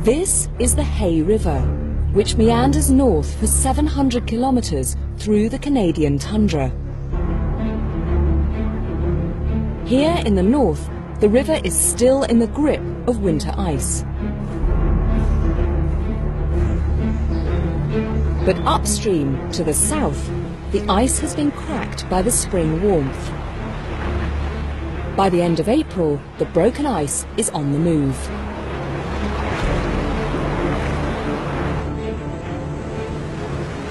This is the Hay River, which meanders north for 700 kilometers through the Canadian tundra. Here in the north, the river is still in the grip of winter ice. But upstream, to the south, the ice has been cracked by the spring warmth. By the end of April, the broken ice is on the move.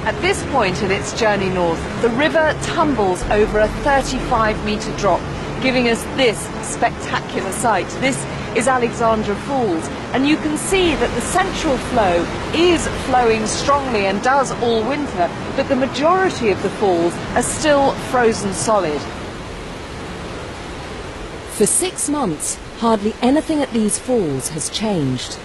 At this point in its journey north, the river tumbles over a 35-metre drop, giving us this spectacular sight. This is Alexandra Falls, and you can see that the central flow is flowing strongly and does all winter, but the majority of the falls are still frozen solid. For 6 months, hardly anything at these falls has changed.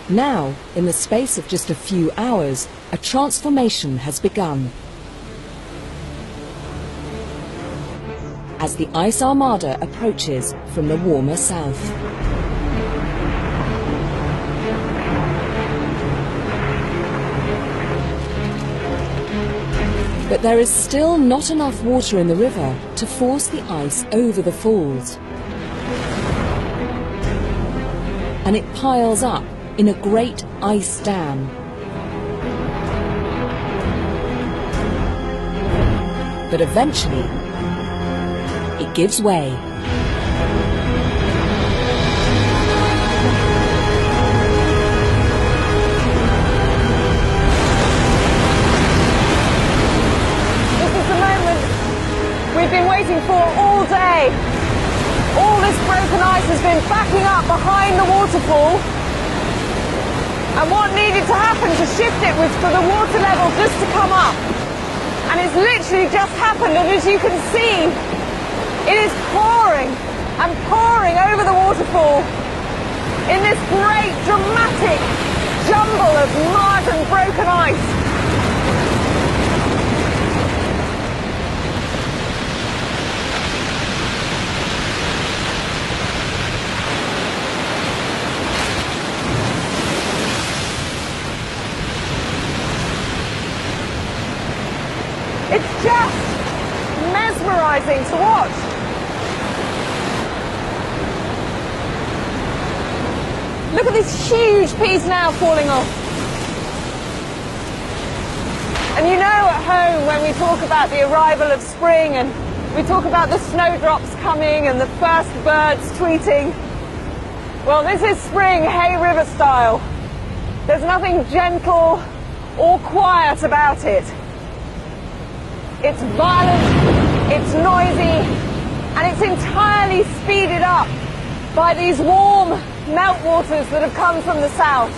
Now, in the space of just a few hours, a transformation has begun. As the ice armada approaches from the warmer south. But there is still not enough water in the river to force the ice over the falls. And it piles up in a great ice dam. But eventually, it gives way. This is the moment we've been waiting for all day. All this broken ice has been backing up behind the waterfall. And what needed to happen to shift it was for the water level just to come up. And it's literally just happened, and as you can see, it is pouring and pouring over the waterfall in this great dramatic jumble of mud and broken ice. It's just mesmerising to watch. Look at this huge piece now falling off. And you know, at home, when we talk about the arrival of spring and we talk about the snowdrops coming and the first birds tweeting, well, this is spring Hay River style. There's nothing gentle or quiet about it. It's violent, it's noisy, and it's entirely speeded up by these warm meltwaters that have come from the south.